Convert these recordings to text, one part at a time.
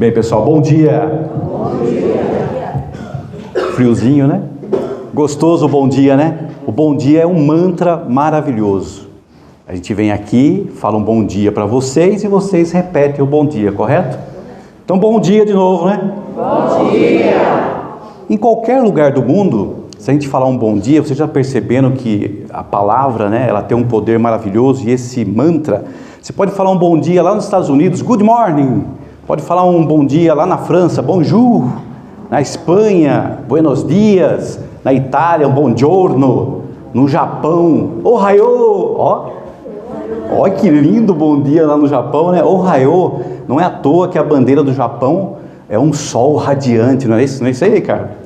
Bem, pessoal, bom dia. Bom dia. Friozinho, né? Gostoso o bom dia, né? O bom dia é um mantra maravilhoso. A gente vem aqui, fala um bom dia para vocês e vocês repetem o bom dia, correto? Então, bom dia de novo, né? Bom dia! Em qualquer lugar do mundo, se a gente falar um bom dia, vocês já perceberam que a palavra, né, ela tem um poder maravilhoso, e esse mantra, você pode falar um bom dia lá nos Estados Unidos, good morning, pode falar um bom dia lá na França, bonjour, na Espanha, buenos dias, na Itália, um buongiorno, no Japão, ohayou, ó que lindo bom dia lá no Japão, né, ohayou, não é à toa que a bandeira do Japão é um sol radiante, não é isso aí, cara?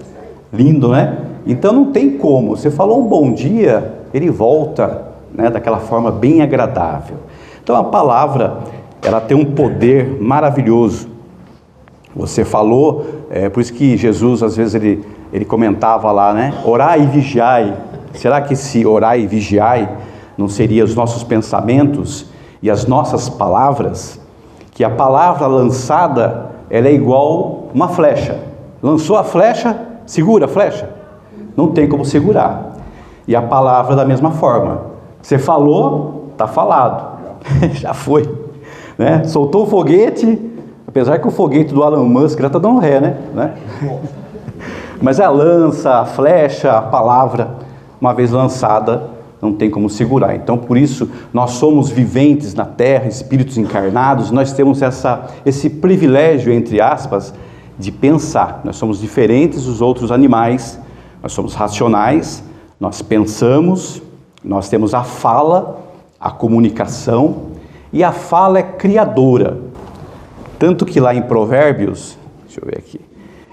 Lindo, né? Então não tem como, você falou um bom dia, ele volta, né, daquela forma bem agradável. Então a palavra, ela tem um poder maravilhoso. Você falou, por isso que Jesus às vezes ele comentava lá, né, orai e vigiai. Será que esse orai e vigiai não seria os nossos pensamentos e as nossas palavras? Que a palavra lançada, ela é igual uma flecha. Lançou a flecha, segura a flecha. Não tem como segurar. E a palavra da mesma forma. Você falou, está falado. Já foi. Né? Soltou o foguete, apesar que o foguete do Elon Musk já está dando ré, né? Mas a lança, a flecha, a palavra, uma vez lançada, não tem como segurar. Então, por isso, nós somos viventes na terra, espíritos encarnados, nós temos esse privilégio, entre aspas, de pensar. Nós somos diferentes dos outros animais, nós somos racionais, nós pensamos, nós temos a fala, a comunicação, e a fala é criadora. Tanto que lá em Provérbios, deixa eu ver aqui,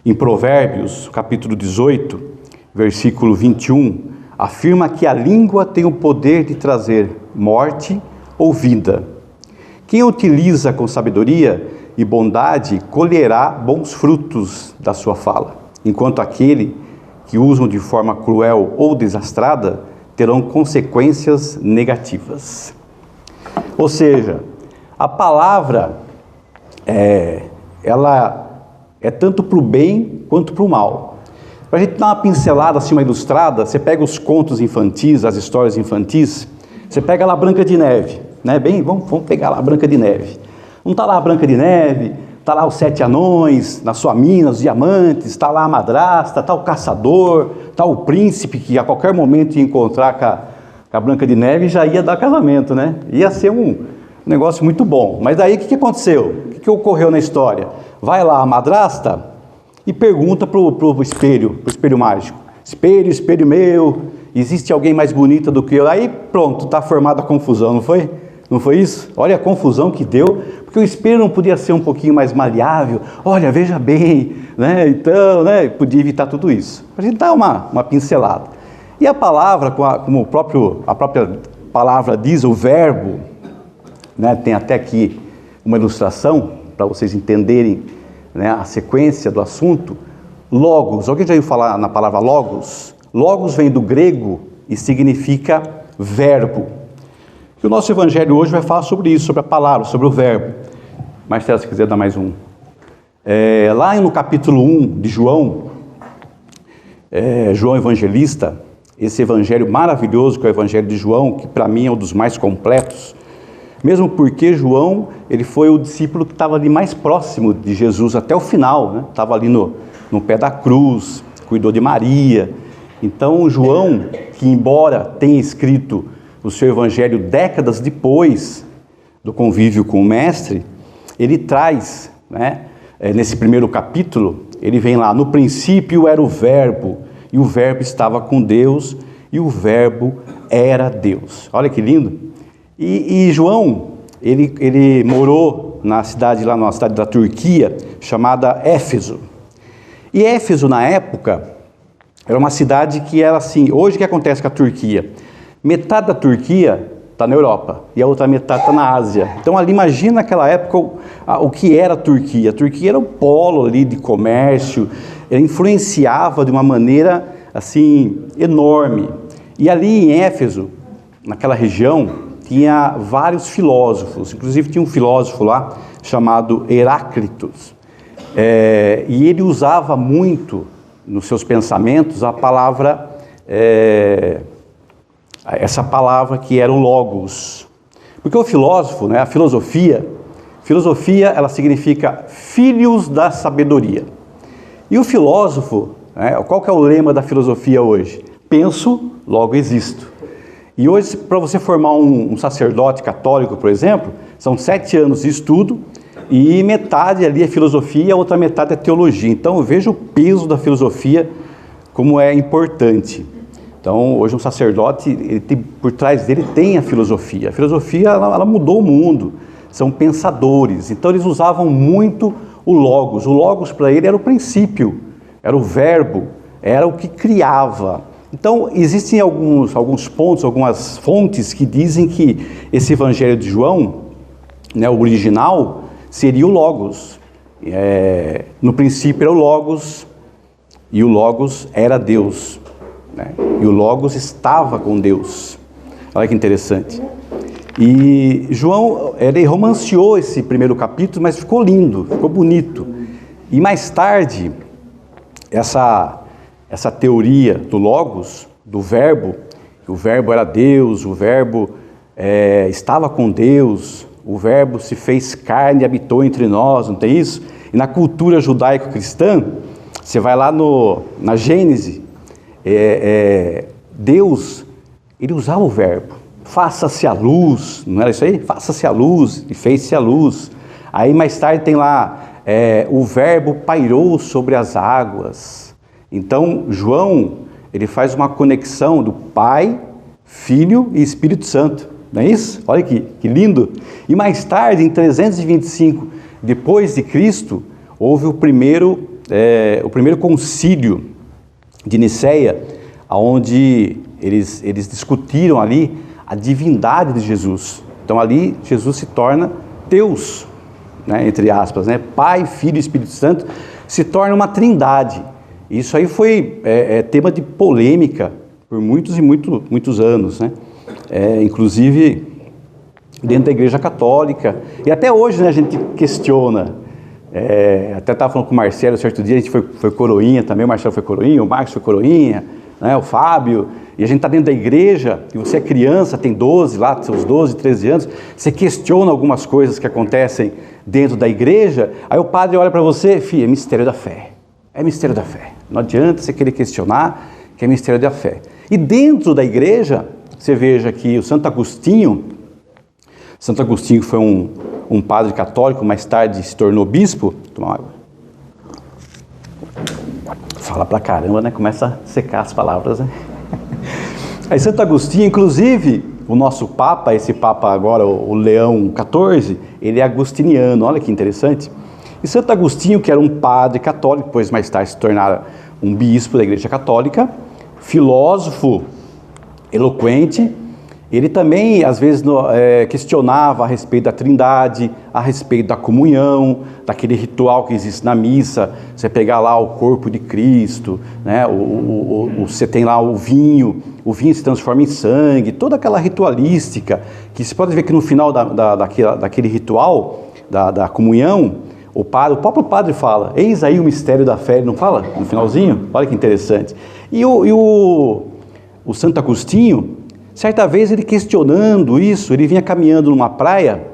em Provérbios, capítulo 18, versículo 21, afirma que a língua tem o poder de trazer morte ou vida. Quem utiliza com sabedoria e bondade colherá bons frutos da sua fala, enquanto aquele que usam de forma cruel ou desastrada terão consequências negativas. Ou seja, a palavra ela é tanto para o bem quanto para o mal. Para a gente dar uma pincelada assim, uma ilustrada, você pega os contos infantis, as histórias infantis, você pega lá Branca de Neve, né? Vamos pegar lá Branca de Neve. Não está lá a Branca de Neve, está lá os 7 anões, na sua mina, os diamantes, está lá a madrasta, está o caçador, está o príncipe que a qualquer momento ia encontrar com a Branca de Neve e já ia dar casamento, né? Ia ser um negócio muito bom. Mas daí o que aconteceu? O que ocorreu na história? Vai lá a madrasta e pergunta para o espelho mágico. Espelho, espelho meu, existe alguém mais bonita do que eu? Aí pronto, está formada a confusão, não foi? Não foi isso? Olha a confusão que deu, porque o espelho não podia ser um pouquinho mais maleável. Olha, veja bem, né? Então, né? Podia evitar tudo isso. Para a gente dar uma pincelada. E a palavra, como a própria palavra diz, o verbo, né? Tem até aqui uma ilustração para vocês entenderem, né, a sequência do assunto. Logos, alguém já ouviu falar na palavra logos? Logos vem do grego e significa verbo. E o nosso evangelho hoje vai falar sobre isso, sobre a palavra, sobre o verbo. Marcelo, se quiser dar mais um. Lá no capítulo 1 de João, João Evangelista, esse evangelho maravilhoso que é o evangelho de João, que para mim é um dos mais completos, mesmo porque João, ele foi o discípulo que estava ali mais próximo de Jesus até o final, né? Estava ali no pé da cruz, cuidou de Maria. Então João, que embora tenha escrito o seu evangelho décadas depois do convívio com o mestre, ele traz, né, nesse primeiro capítulo, ele vem lá, no princípio era o verbo, e o verbo estava com Deus, e o verbo era Deus. Olha que lindo! E João, ele morou numa cidade da Turquia, chamada Éfeso. E Éfeso, na época, era uma cidade que era assim, hoje o que acontece com a Turquia? Metade da Turquia está na Europa e a outra metade está na Ásia. Então ali imagina naquela época o que era a Turquia. A Turquia era um polo ali de comércio, ela influenciava de uma maneira assim enorme. E ali em Éfeso, naquela região, tinha vários filósofos, inclusive tinha um filósofo lá chamado Heráclitos. E ele usava muito, nos seus pensamentos, a palavra, essa palavra que era o logos. Porque o filósofo, né, a filosofia, ela significa filhos da sabedoria. E o filósofo, né, qual que é o lema da filosofia hoje? Penso, logo existo. E hoje, para você formar um sacerdote católico, por exemplo, são 7 anos de estudo, e metade ali é filosofia e a outra metade é teologia. Então eu vejo o peso da filosofia como é importante. Então hoje um sacerdote, por trás dele tem a filosofia. A filosofia ela mudou o mundo, são pensadores. Então eles usavam muito o logos. O logos para ele era o princípio, era o verbo, era o que criava. Então existem alguns pontos, algumas fontes que dizem que esse evangelho de João, né, o original, seria o logos. No princípio era o logos, e o logos era Deus, né? E o logos estava com Deus. Olha que interessante. E João, ele romanceou esse primeiro capítulo, mas ficou lindo, ficou bonito. E mais tarde, essa teoria do logos, do verbo, que o verbo era Deus, o verbo estava com Deus, o verbo se fez carne e habitou entre nós, não tem isso? E na cultura judaico-cristã, você vai lá na Gênese, Deus, ele usava o verbo, faça-se a luz, não era isso aí? Faça-se a luz, e fez-se a luz. Aí mais tarde tem lá, o verbo pairou sobre as águas. Então, João, ele faz uma conexão do Pai, Filho e Espírito Santo. Não é isso? Olha que lindo. E mais tarde, em 325 depois de Cristo, houve o primeiro concílio de Niceia, onde eles discutiram ali a divindade de Jesus. Então ali Jesus se torna Deus, né, entre aspas, né? Pai, Filho e Espírito Santo se torna uma trindade. Isso aí foi tema de polêmica por muitos e muitos anos, né? Inclusive dentro da Igreja Católica, e até hoje, né, a gente questiona. Até estava falando com o Marcelo certo dia, a gente foi coroinha também, o Marcelo foi coroinha, o Marcos foi coroinha, né, o Fábio, e a gente está dentro da igreja, e você é criança, tem 12 lá, seus 12, 13 anos, você questiona algumas coisas que acontecem dentro da igreja, aí o padre olha para você, filho, é mistério da fé, não adianta você querer questionar, que é mistério da fé. E dentro da igreja, você veja que o Santo Agostinho foi um padre católico, mais tarde se tornou bispo. Toma água. Fala pra caramba, né? Começa a secar as palavras, né? Aí Santo Agostinho, inclusive, o nosso Papa, esse Papa agora, o Leão XIV, ele é agostiniano, olha que interessante. E Santo Agostinho, que era um padre católico, depois mais tarde se tornara um bispo da Igreja Católica, filósofo, eloquente, ele também, às vezes, questionava a respeito da trindade, a respeito da comunhão, daquele ritual que existe na missa, você pegar lá o corpo de Cristo, né? Você tem lá o vinho se transforma em sangue, toda aquela ritualística, que você pode ver que no final daquele ritual, da comunhão, o próprio padre fala, eis aí o mistério da fé, ele não fala? No finalzinho? Olha que interessante. E o Santo Agostinho, certa vez ele questionando isso, ele vinha caminhando numa praia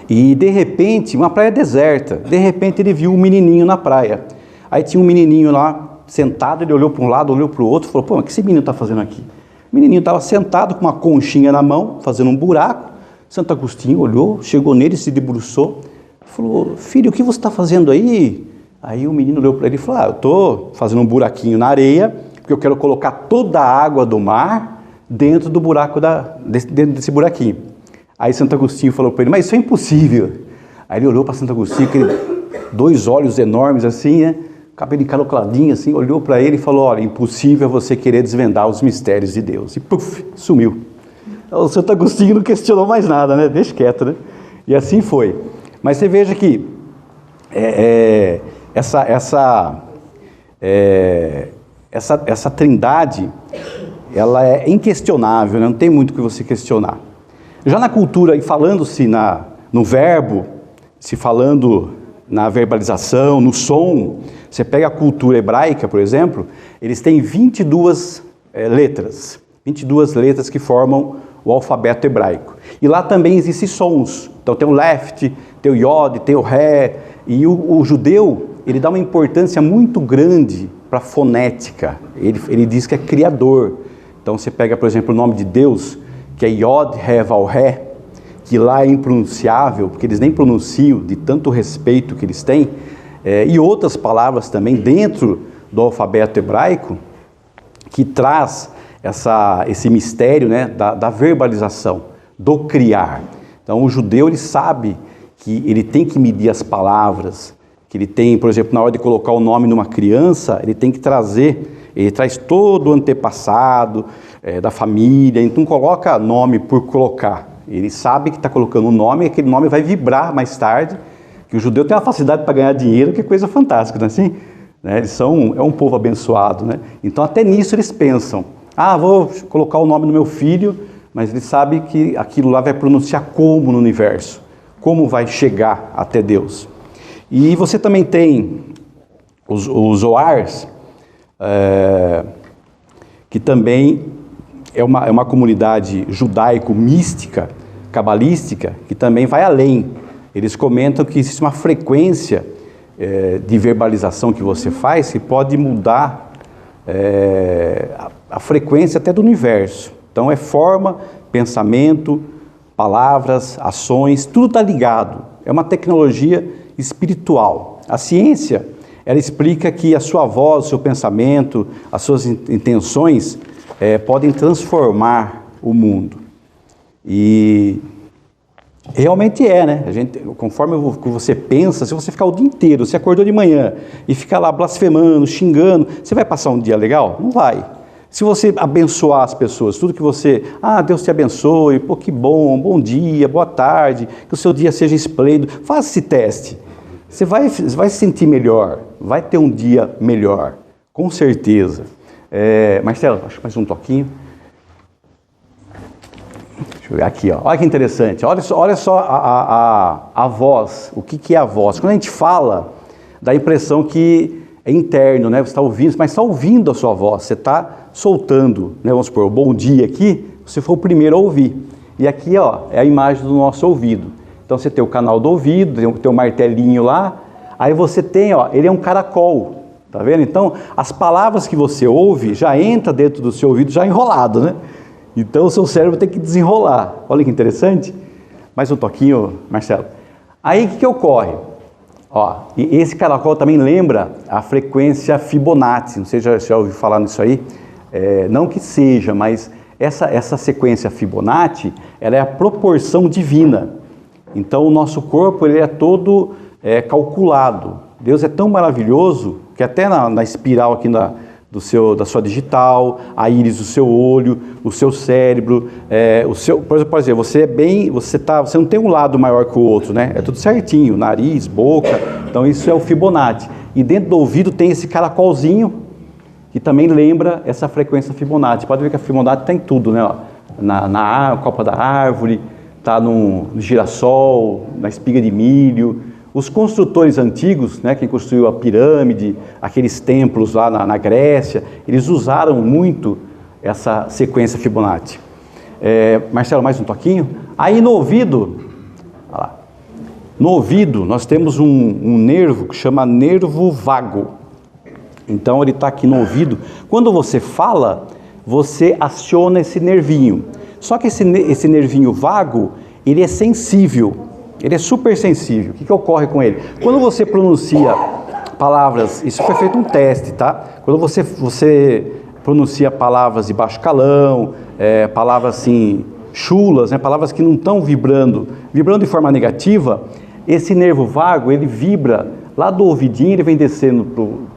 e de repente, uma praia deserta, de repente ele viu um menininho na praia. Aí tinha um menininho lá sentado, ele olhou para um lado, olhou para o outro, falou, pô, mas o que esse menino está fazendo aqui? O menininho estava sentado com uma conchinha na mão, fazendo um buraco. Santo Agostinho olhou, chegou nele, se debruçou, falou, filho, o que você está fazendo aí? Aí o menino olhou para ele e falou, eu estou fazendo um buraquinho na areia, porque eu quero colocar toda a água do mar dentro do buraco, dentro desse buraquinho. Aí Santo Agostinho falou para ele, mas isso é impossível. Aí ele olhou para Santo Agostinho, aquele 2 olhos enormes assim, né? Cabelo encaracoladinho assim, olhou para ele e falou, olha, impossível é você querer desvendar os mistérios de Deus. E puf, sumiu. O Santo Agostinho não questionou mais nada, né? Deixa quieto, né? E assim foi. Mas você veja que essa trindade, ela é inquestionável, né? Não tem muito o que você questionar. Já na cultura, e falando-se no verbo, se falando na verbalização, no som. Você pega a cultura hebraica, por exemplo, eles têm 22 letras. 22 letras que formam o alfabeto hebraico. E lá também existem sons. Então tem o left, tem o yod, tem o ré. E o judeu, ele dá uma importância muito grande para a fonética. Ele diz que é criador. Então você pega, por exemplo, o nome de Deus, que é yod, ré, val, ré, que lá é impronunciável, porque eles nem pronunciam de tanto respeito que eles têm. E outras palavras também dentro do alfabeto hebraico, que traz esse mistério, né, da verbalização, do criar. Então o judeu, ele sabe que ele tem que medir as palavras, que ele tem, por exemplo, na hora de colocar o nome numa criança, ele tem que ele traz todo o antepassado da família, então coloca nome por colocar. Ele sabe que está colocando um nome, e aquele nome vai vibrar mais tarde, que o judeu tem uma facilidade para ganhar dinheiro, que é coisa fantástica, não é assim? Eles é um povo abençoado, né? Então até nisso eles pensam, vou colocar o nome do meu filho, mas ele sabe que aquilo lá vai pronunciar como no universo, como vai chegar até Deus. E você também tem os Zohars, que também é uma comunidade judaico-mística, cabalística, que também vai além. Eles comentam que existe uma frequência de verbalização que você faz que pode mudar a frequência até do universo. Então é forma, pensamento, palavras, ações, tudo está ligado. É uma tecnologia espiritual. A ciência, ela explica que a sua voz, o seu pensamento, as suas intenções podem transformar o mundo. E realmente né? Conforme você pensa, se você ficar o dia inteiro, você acordou de manhã e ficar lá blasfemando, xingando, você vai passar um dia legal? Não vai. Se você abençoar as pessoas, tudo que você, Deus te abençoe, pô, que bom dia, boa tarde, que o seu dia seja esplêndido, faça esse teste. Você vai se sentir melhor, vai ter um dia melhor, com certeza. Marcelo, acho que mais um toquinho. Deixa eu ver aqui, ó. Olha que interessante, olha só a voz, o que é a voz. Quando a gente fala, dá a impressão que é interno, né? Você está ouvindo, mas está ouvindo a sua voz, você está soltando, né? Vamos supor, o bom dia aqui, você foi o primeiro a ouvir. E aqui, ó, é a imagem do nosso ouvido. Então você tem o canal do ouvido, tem o martelinho lá, aí você tem, ó, ele é um caracol, tá vendo? Então, as palavras que você ouve já entra dentro do seu ouvido já enrolado, né? Então o seu cérebro tem que desenrolar. Olha que interessante. Mais um toquinho, Marcelo. Aí o que ocorre? Ó, e esse caracol também lembra a frequência Fibonacci. Não sei se já ouviu falar nisso aí. Não que seja, mas essa sequência Fibonacci, ela é a proporção divina. Então o nosso corpo, ele é todo calculado. Deus é tão maravilhoso que até na espiral aqui da sua digital, a íris do seu olho, o seu cérebro, por exemplo, você não tem um lado maior que o outro, né? É tudo certinho, nariz, boca, então isso é o Fibonacci. E dentro do ouvido tem esse caracolzinho, que também lembra essa frequência Fibonacci. Pode ver que a Fibonacci tem tudo, né? Ó, na copa da árvore, está no girassol, na espiga de milho. Os construtores antigos, né, quem construiu a pirâmide, aqueles templos lá na Grécia, eles usaram muito essa sequência Fibonacci. Marcelo, mais um toquinho. Aí no ouvido, olha lá, no ouvido nós temos um nervo que chama nervo vago. Então ele está aqui no ouvido. Quando você fala, você aciona esse nervinho. Só que esse nervinho vago, ele é sensível. Ele é super sensível. O que ocorre com ele? Quando você pronuncia palavras, isso foi feito um teste, tá? Quando você pronuncia palavras de baixo calão, palavras assim, chulas, né? Palavras que não estão vibrando de forma negativa, esse nervo vago, ele vibra lá do ouvidinho, ele vem descendo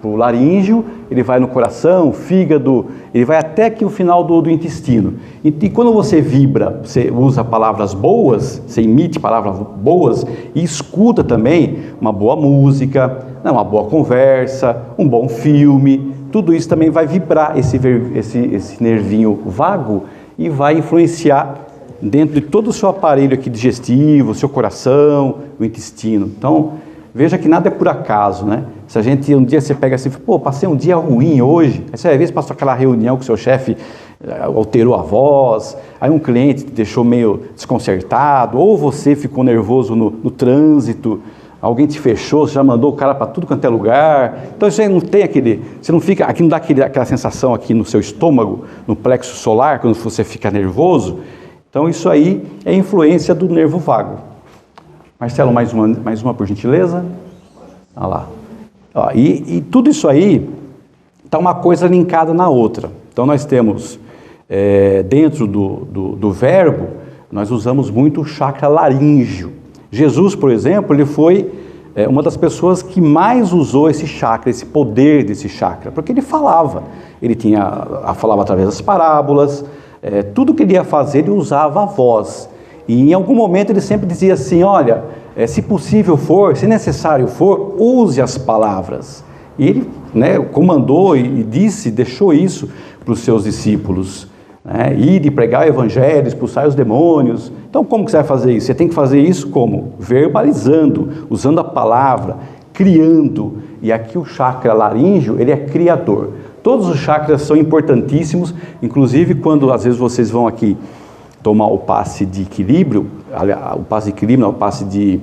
para o laríngeo, ele vai no coração, fígado, ele vai até aqui o final do intestino. E quando você vibra, você usa palavras boas, você emite palavras boas e escuta também uma boa música, uma boa conversa, um bom filme, tudo isso também vai vibrar esse nervinho vago e vai influenciar dentro de todo o seu aparelho aqui digestivo, seu coração, o intestino. Então, Veja que nada é por acaso, né? Se a gente, um dia você pega assim, pô, passei um dia ruim hoje, aí você às vezes passou aquela reunião com o seu chefe, alterou a voz, aí um cliente te deixou meio desconcertado, ou você ficou nervoso no trânsito, alguém te fechou, você já mandou o cara para tudo quanto é lugar, então você não tem você não fica, aqui não dá aquela sensação aqui no seu estômago, no plexo solar, quando você fica nervoso. Então isso aí é influência do nervo vago. Marcelo, mais uma por gentileza. Olha lá. Ó, e tudo isso aí está uma coisa linkada na outra. Então nós temos, dentro do verbo, nós usamos muito o chakra laríngeo. Jesus, por exemplo, ele foi uma das pessoas que mais usou esse chakra, esse poder desse chakra, porque ele falava. Ele falava através das parábolas, tudo que ele ia fazer, ele usava a voz. E em algum momento ele sempre dizia assim, olha, se possível for, se necessário for, use as palavras. E ele, comandou e deixou isso para os seus discípulos. Ir e pregar o evangelho, expulsar os demônios. Então como que você vai fazer isso? Você tem que fazer isso como? Verbalizando, usando a palavra, criando. E aqui o chakra laríngeo, ele é criador. Todos os chakras são importantíssimos, inclusive quando às vezes vocês vão aqui tomar o passe de equilíbrio, o passe de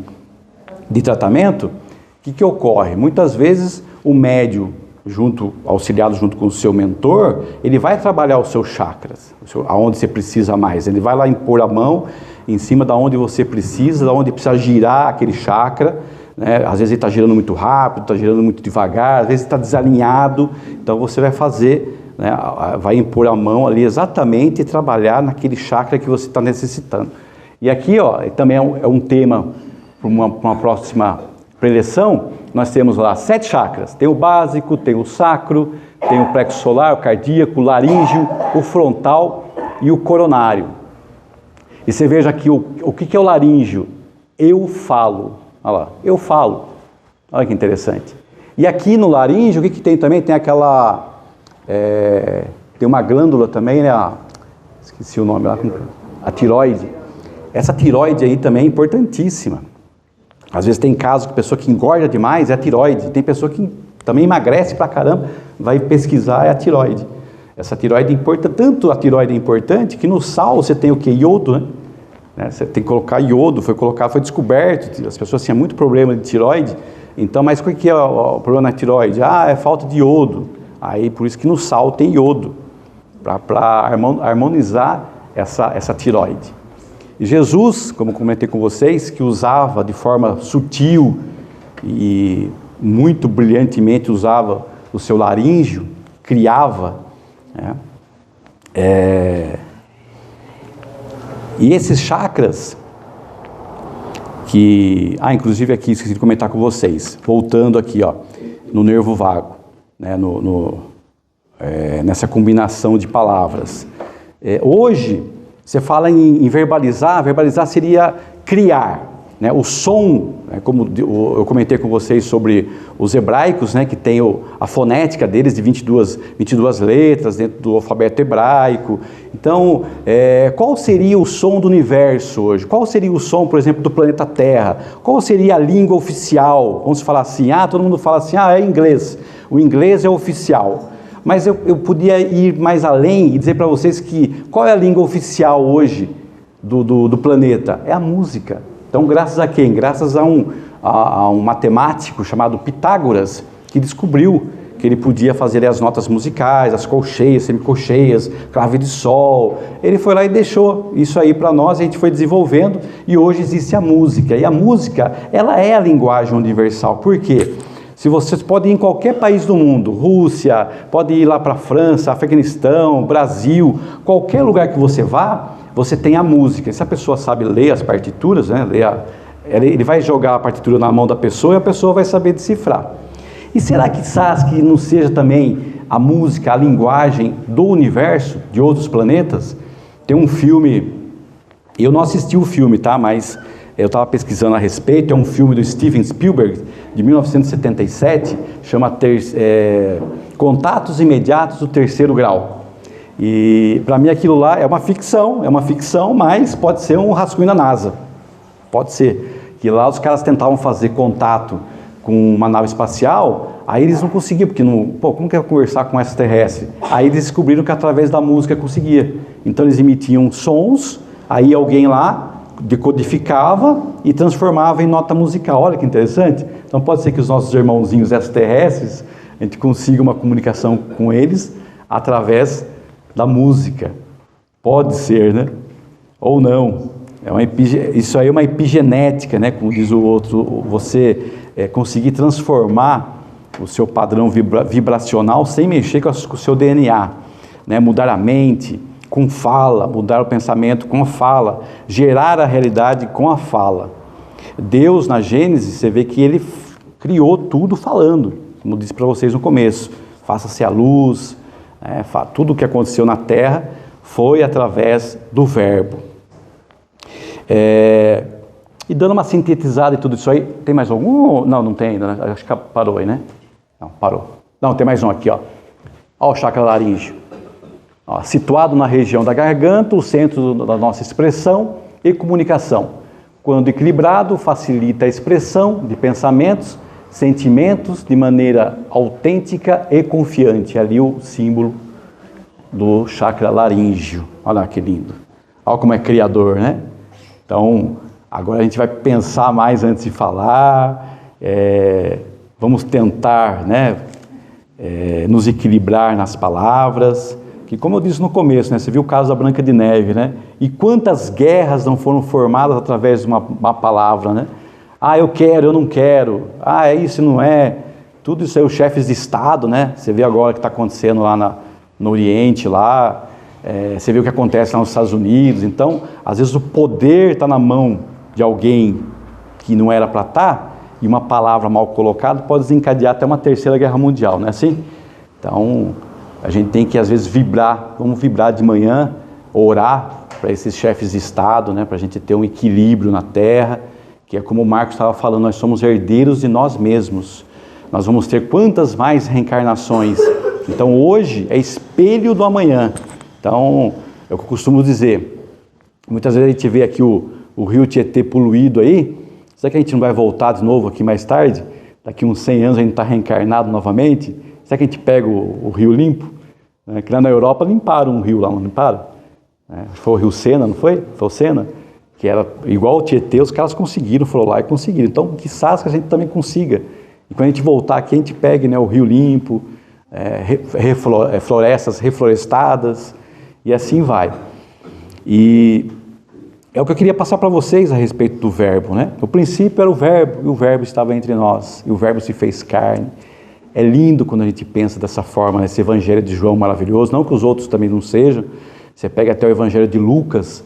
tratamento, o que ocorre? Muitas vezes o médium, auxiliado junto com o seu mentor, ele vai trabalhar os seus chakras, aonde você precisa mais. Ele vai lá impor a mão em cima da onde você precisa, da onde precisa girar aquele chakra. Às vezes ele está girando muito rápido, está girando muito devagar, às vezes está desalinhado. Então você vai fazer, vai impor a mão ali exatamente e trabalhar naquele chakra que você está necessitando. E aqui também é um tema para uma próxima preleção. Nós temos lá 7 chakras, tem o básico, tem o sacro, tem o plexo solar, o cardíaco, o laríngeo, o frontal e o coronário. E você veja aqui o que é o laríngeo? Eu falo, olha lá, eu falo, olha que interessante. E aqui no laríngeo, o que tem também? Tem aquela, tem uma glândula também, esqueci o nome lá, a tiroide. Essa tiroide aí também é importantíssima. Às vezes tem casos que a pessoa que engorda demais é a tiroide, tem pessoa que também emagrece pra caramba, vai pesquisar, é a tiroide. Essa tiroide é importante, tanto a tiroide é importante que no sal você tem o que? Iodo, né? Você tem que colocar iodo, foi descoberto, as pessoas tinham muito problema de tiroide, então, mas o que é o problema na tiroide? É falta de iodo, aí por isso que no sal tem iodo, para harmonizar essa tiroide. E Jesus, como comentei com vocês, que usava de forma sutil e muito brilhantemente usava o seu laríngeo, criava, e esses chakras, inclusive aqui, esqueci de comentar com vocês, voltando aqui, no nervo vago, nessa combinação de palavras. Hoje, você fala em verbalizar seria criar, o som, como eu comentei com vocês sobre os hebraicos, que tem a fonética deles de 22 letras dentro do alfabeto hebraico. Então, qual seria o som do universo hoje? Qual seria o som, por exemplo, do planeta Terra? Qual seria a língua oficial? Vamos falar assim, todo mundo fala assim, é inglês, o inglês é oficial. Mas eu podia ir mais além e dizer para vocês qual é a língua oficial hoje do planeta? É a música. Então, graças a quem? Graças a um matemático chamado Pitágoras, que descobriu que ele podia fazer as notas musicais, as colcheias, semicolcheias, clave de sol. Ele foi lá e deixou isso aí para nós, a gente foi desenvolvendo e hoje existe a música. E a música, ela é a linguagem universal. Por quê? Se vocês podem ir em qualquer país do mundo, Rússia, pode ir lá para a França, Afeganistão, Brasil, qualquer lugar que você vá, você tem a música. Se a pessoa sabe ler as partituras, ele vai jogar a partitura na mão da pessoa e a pessoa vai saber decifrar. E será que não seja também a música, a linguagem do universo, de outros planetas? Tem um filme, eu não assisti o filme, mas eu estava pesquisando a respeito, é um filme do Steven Spielberg, de 1977, chama Contatos Imediatos do Terceiro Grau. E para mim aquilo lá é uma ficção, mas pode ser um rascunho da NASA. Pode ser. Que lá os caras tentavam fazer contato com uma nave espacial, aí eles não conseguiam, porque como que é conversar com extraterrestre? Aí eles descobriram que através da música conseguia. Então eles emitiam sons, aí alguém lá decodificava e transformava em nota musical. Olha que interessante. Então pode ser que os nossos irmãozinhos extraterrestres, a gente consiga uma comunicação com eles através da música. Pode ser, né? Ou não. Isso aí é uma epigenética, né? Como diz o outro, você conseguir transformar o seu padrão vibracional sem mexer com o seu DNA, né? Mudar a mente com fala, mudar o pensamento com a fala, gerar a realidade com a fala. Deus, na Gênesis, você vê que Ele criou tudo falando, como disse para vocês no começo, faça-se a luz, né? Tudo o que aconteceu na Terra foi através do Verbo. E dando uma sintetizada e tudo isso aí, tem mais algum? Não, não tem ainda, né? Acho que parou aí, né? Não, parou. Não, tem mais um aqui, ó. Ó o chakra laríngeo. Ó, situado na região da garganta, o centro da nossa expressão e comunicação. Quando equilibrado, facilita a expressão de pensamentos, sentimentos de maneira autêntica e confiante. Ali o símbolo do chakra laríngeo. Olha que lindo. Olha como é criador, né? Então, agora a gente vai pensar mais antes de falar, vamos tentar, né, nos equilibrar nas palavras, que como eu disse no começo, né, você viu o caso da Branca de Neve, né? E quantas guerras não foram formadas através de uma palavra, né? Ah, eu quero, eu não quero, ah, é isso, não é. Tudo isso aí, os chefes de Estado, né? Você vê agora o que está acontecendo lá no Oriente, lá. Você vê o que acontece lá nos Estados Unidos. Então, às vezes o poder está na mão de alguém que não era para estar, e uma palavra mal colocada pode desencadear até uma terceira guerra mundial, não é assim? Então, a gente tem que às vezes vibrar, vamos vibrar de manhã, orar para esses chefes de Estado, né, para a gente ter um equilíbrio na Terra, que é como o Marcos estava falando, nós somos herdeiros de nós mesmos. Nós vamos ter quantas mais reencarnações. Então, hoje é espelho do amanhã. Então, é o que eu costumo dizer. Muitas vezes a gente vê aqui o rio Tietê poluído aí. Será que a gente não vai voltar de novo aqui mais tarde? Daqui uns 100 anos a gente está reencarnado novamente? Será que a gente pega o rio limpo? Que lá na Europa limparam um rio lá, não limparam? Foi o rio Sena, não foi? Foi o Sena? Que era igual o Tietê, os caras conseguiram, foram lá e conseguiram. Então, quizás que a gente também consiga. E quando a gente voltar aqui, a gente pegue, né, o rio limpo, florestas reflorestadas, e assim vai. E é o que eu queria passar para vocês a respeito do Verbo, né? O princípio era o Verbo, e o Verbo estava entre nós, e o Verbo se fez carne. É lindo quando a gente pensa dessa forma, nesse Evangelho de João maravilhoso, não que os outros também não sejam. Você pega até o Evangelho de Lucas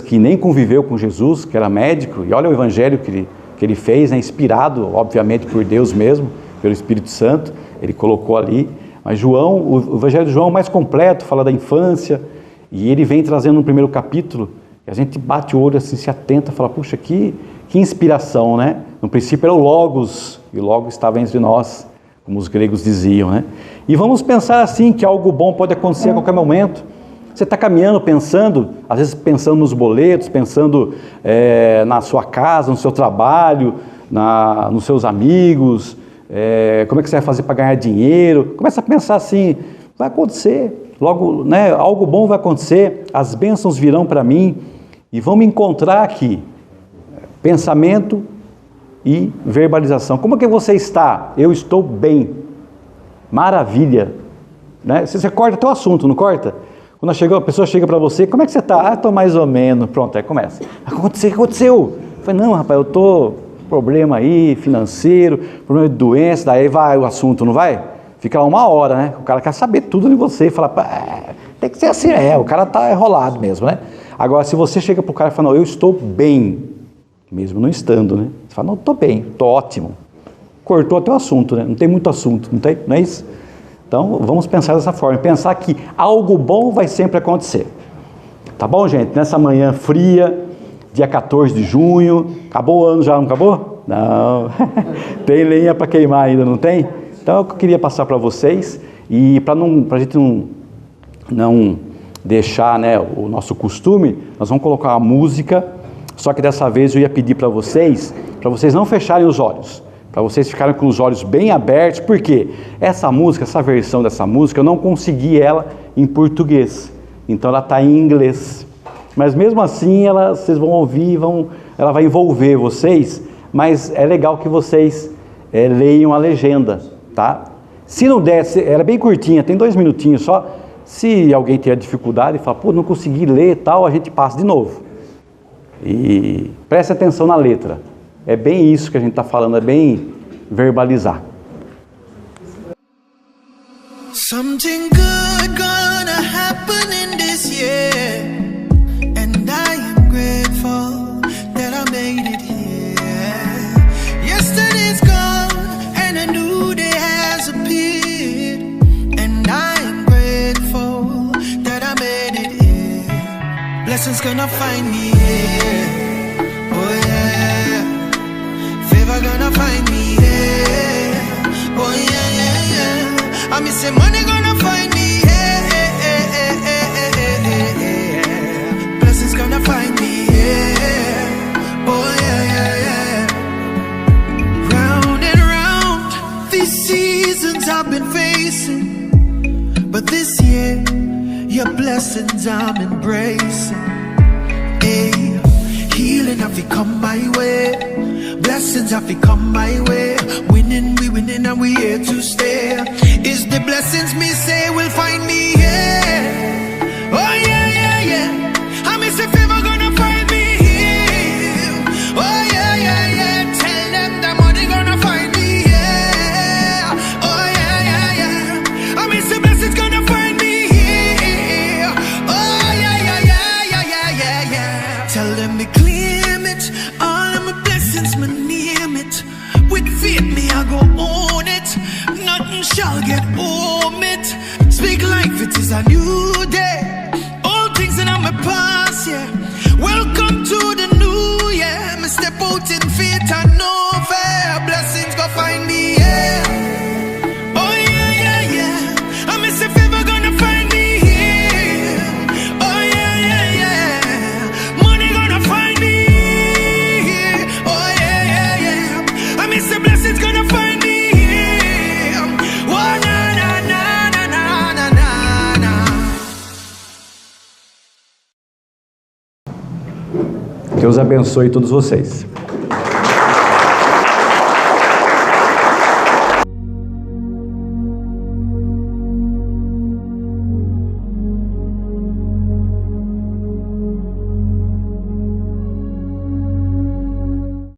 que nem conviveu com Jesus, que era médico, e olha o Evangelho que ele fez, né? Inspirado, obviamente, por Deus mesmo, pelo Espírito Santo, ele colocou ali. Mas João, o Evangelho de João é o mais completo, fala da infância, e ele vem trazendo no primeiro capítulo, e a gente bate o olho assim, se atenta, fala, puxa, que inspiração, né? No princípio era o Logos, e o Logos estava entre nós, como os gregos diziam, né? E vamos pensar assim, que algo bom pode acontecer a qualquer momento. Você está caminhando, pensando, às vezes pensando nos boletos, pensando na sua casa, no seu trabalho, nos seus amigos, como é que você vai fazer para ganhar dinheiro? Começa a pensar assim, vai acontecer, logo, né, algo bom vai acontecer, as bênçãos virão para mim e vão me encontrar aqui. Pensamento e verbalização. Como é que você está? Eu estou bem. Maravilha. Né? Você corta até o assunto, não corta? Quando a pessoa chega para você, como é que você está? Ah, estou mais ou menos. Pronto, aí começa. O que aconteceu? Eu falei, não, rapaz, eu estou... problema aí, financeiro, problema de doença, daí vai o assunto, não vai? Fica lá 1 hora, né? O cara quer saber tudo de você e fala, tem que ser assim, o cara tá enrolado mesmo, né? Agora, se você chega pro cara e fala, não, eu estou bem, mesmo não estando, né? Você fala, não, estou bem, estou ótimo. Cortou até o assunto, né? Não tem muito assunto, não é isso? Então, vamos pensar dessa forma, pensar que algo bom vai sempre acontecer. Tá bom, gente? Nessa manhã fria, dia 14 de junho, acabou o ano já, não acabou? Não, tem lenha para queimar ainda, não tem? Então é o que eu queria passar para vocês, e para a gente não deixar, né, o nosso costume, nós vamos colocar uma música, só que dessa vez eu ia pedir para vocês não fecharem os olhos, Para vocês ficarem com os olhos bem abertos, porque essa música, essa versão dessa música, eu não consegui ela em português. Então ela está em inglês. Mas mesmo assim, vocês vão ouvir, ela vai envolver vocês, mas é legal que vocês leiam a legenda, tá? Se não der, ela é bem curtinha, tem 2 minutinhos só. Se alguém tiver dificuldade e falar, pô, não consegui ler e tal, a gente passa de novo. E preste atenção na letra. É bem isso que a gente está falando, é bem verbalizar. Something good gonna happen in this year, and I am grateful that I made it here. Yesterday's gone and a new day has appeared, and I am grateful that I made it here. Blessings gonna find me here, oh yeah. Favor gonna find me here, oh yeah, yeah, yeah. I mean, say money gonna find me, yeah. Blessings gonna find me, yeah. Oh yeah, yeah, yeah. Round and round, these seasons I've been facing, but this year, your blessings I'm embracing. Hey, healing have to come my way, blessings have to come my way. Winning, we winning and we here to stay. Is the blessings me say will find me here? Oh yeah, yeah, yeah. I miss a favor gonna find me here. Oh yeah, yeah, yeah. Tell them the money gonna find me here. Oh yeah, yeah, yeah. I miss the blessings gonna find me here. Oh yeah, yeah, yeah, yeah, yeah, yeah, yeah. Tell them me claim it, all of my blessings, me name it. With faith me I go own it, nothing shall get home it. Speak life, it is a new day. All things in my past, yeah. Welcome to the new year. Me step out in faith and no fear. Blessings go find me, yeah. Oh yeah, yeah, yeah. I miss a favor gonna find me here. Oh yeah, yeah, yeah. Money gonna find me here. Oh yeah, yeah, yeah. I miss the blessings gonna find me. Deus abençoe todos vocês.